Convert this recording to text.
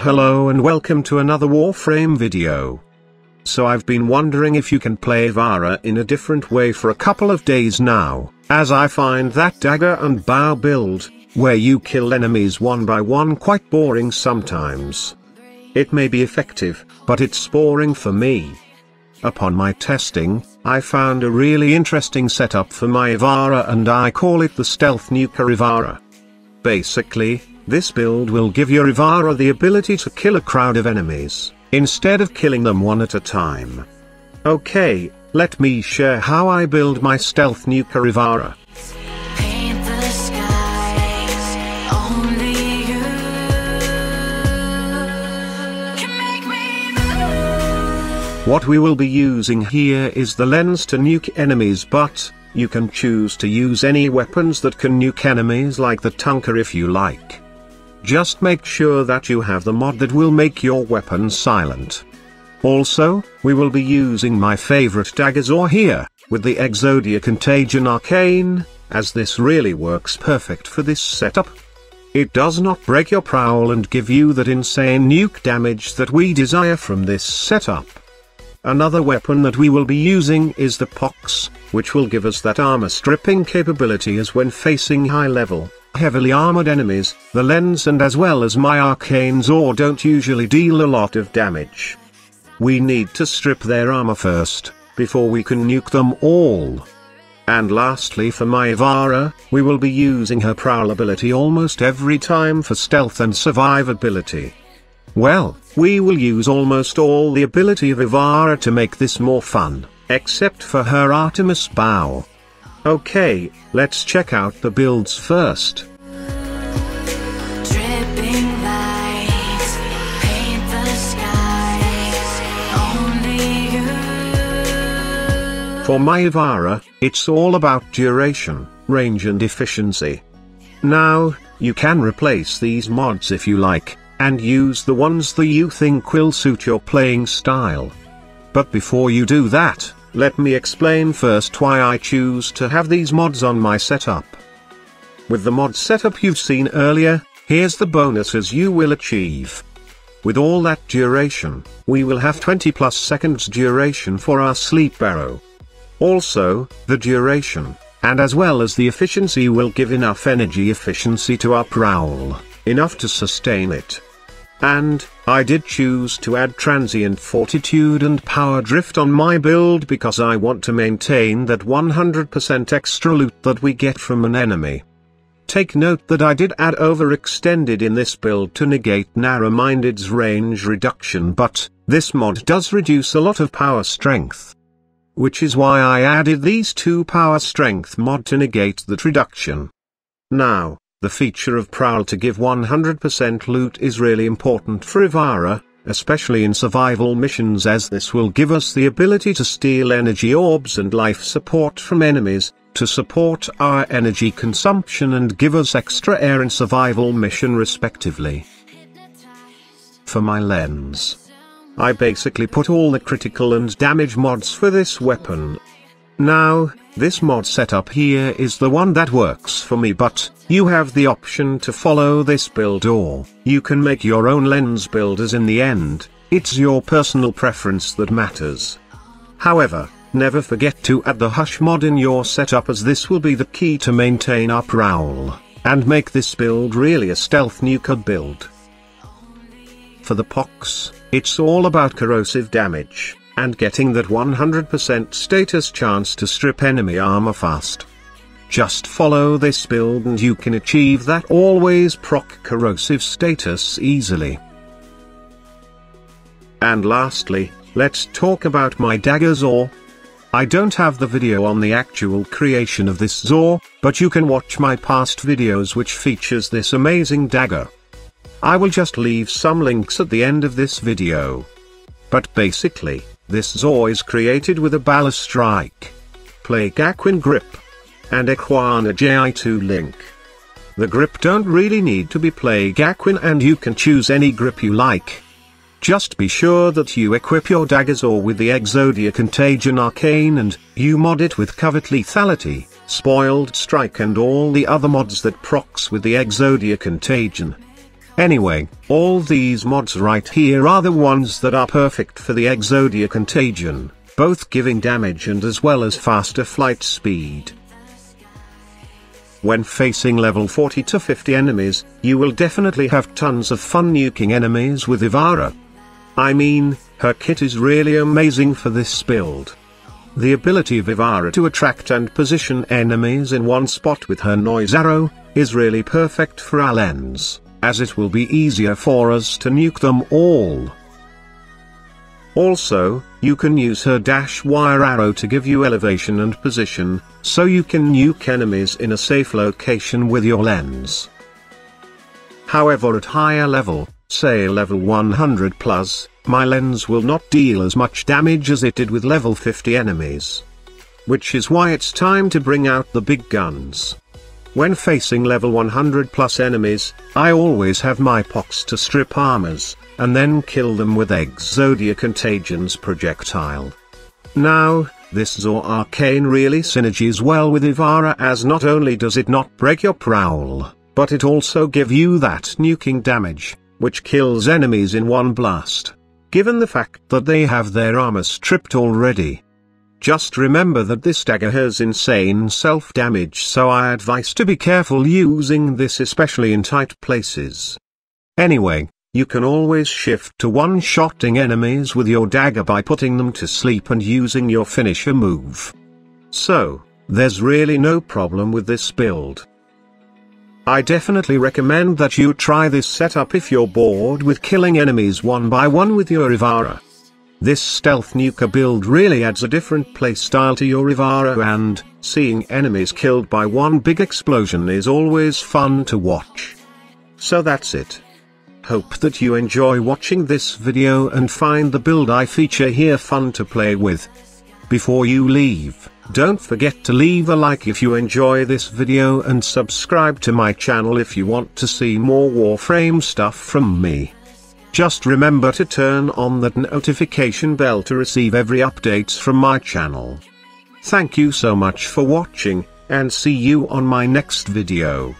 Hello and welcome to another Warframe video. So I've been wondering if you can play Ivara in a different way for a couple of days now, as I find that dagger and bow build, where you kill enemies one by one, quite boring sometimes. It may be effective, but it's boring for me. Upon my testing, I found a really interesting setup for my Ivara, and I call it the Stealth Nuker Ivara. Basically, this build will give your Ivara the ability to kill a crowd of enemies, instead of killing them one at a time. Okay, let me share how I build my Stealth Nuker Ivara. What we will be using here is the lens to nuke enemies, but you can choose to use any weapons that can nuke enemies like the Nuker if you like. Just make sure that you have the mod that will make your weapon silent. Also, we will be using my favorite daggers here, with the Exodia Contagion Arcane, as this really works perfect for this setup. It does not break your prowl and give you that insane nuke damage that we desire from this setup. Another weapon that we will be using is the Pox, which will give us that armor stripping capability as when facing high level, heavily armored enemies. The lens and as well as my arcane Zor don't usually deal a lot of damage. We need to strip their armor first, before we can nuke them all. And lastly, for my Ivara, we will be using her prowl ability almost every time for stealth and survivability. Well, we will use almost all the ability of Ivara to make this more fun, except for her Artemis bow. Okay, let's check out the builds first. For my Ivara, it's all about duration, range and efficiency. Now, you can replace these mods if you like, and use the ones that you think will suit your playing style. But before you do that, let me explain first why I choose to have these mods on my setup. With the mod setup you've seen earlier, here's the bonuses you will achieve. With all that duration, we will have 20+ seconds duration for our sleep arrow. Also, the duration, and as well as the efficiency, will give enough energy efficiency to our prowl, enough to sustain it. And, I did choose to add transient fortitude and power drift on my build because I want to maintain that 100% extra loot that we get from an enemy. Take note that I did add overextended in this build to negate narrow-minded's range reduction, but this mod does reduce a lot of power strength. Which is why I added these two power strength mod to negate that reduction. Now, the feature of prowl to give 100% loot is really important for Ivara, especially in survival missions, as this will give us the ability to steal energy orbs and life support from enemies, to support our energy consumption and give us extra air in survival mission respectively. For my lens, I basically put all the critical and damage mods for this weapon. Now, this mod setup here is the one that works for me, but you have the option to follow this build, or you can make your own lens build, as in the end, it's your personal preference that matters. However, never forget to add the Hush mod in your setup, as this will be the key to maintain our prowl, and make this build really a stealth nuker build. For the Pox, it's all about corrosive damage, and getting that 100% status chance to strip enemy armor fast. Just follow this build and you can achieve that always proc corrosive status easily. And lastly, let's talk about my dagger Zor. I don't have the video on the actual creation of this Zor, but you can watch my past videos which features this amazing dagger. I will just leave some links at the end of this video. But basically, this Zor is created with a ballast strike, Plague Aquin grip, and Equana Ji2 link. The grip don't really need to be Plague Aquin, and you can choose any grip you like. Just be sure that you equip your dagger Zor with the Exodia Contagion Arcane and you mod it with Covert Lethality, Spoiled Strike and all the other mods that procs with the Exodia Contagion. Anyway, all these mods right here are the ones that are perfect for the Exodia Contagion, both giving damage and as well as faster flight speed. When facing level 40 to 50 enemies, you will definitely have tons of fun nuking enemies with Ivara. I mean, her kit is really amazing for this build. The ability of Ivara to attract and position enemies in one spot with her noise arrow is really perfect for our lens, as it will be easier for us to nuke them all. Also, you can use her dash wire arrow to give you elevation and position, so you can nuke enemies in a safe location with your lens. However, at higher level, say level 100 plus, my lens will not deal as much damage as it did with level 50 enemies. Which is why it's time to bring out the big guns. When facing level 100 plus enemies, I always have my pox to strip armors, and then kill them with Exodia Contagion's projectile. Now, this Zor Arcane really synergies well with Ivara, as not only does it not break your prowl, but it also gives you that nuking damage, which kills enemies in one blast, given the fact that they have their armor stripped already. Just remember that this dagger has insane self-damage, so I advise to be careful using this, especially in tight places. Anyway, you can always shift to one-shotting enemies with your dagger by putting them to sleep and using your finisher move. So, there's really no problem with this build. I definitely recommend that you try this setup if you're bored with killing enemies one by one with your Ivara. This stealth nuker build really adds a different playstyle to your Ivara, and seeing enemies killed by one big explosion is always fun to watch. So that's it. Hope that you enjoy watching this video and find the build I feature here fun to play with. Before you leave, don't forget to leave a like if you enjoy this video and subscribe to my channel if you want to see more Warframe stuff from me. Just remember to turn on that notification bell to receive every updates from my channel. Thank you so much for watching, and see you on my next video.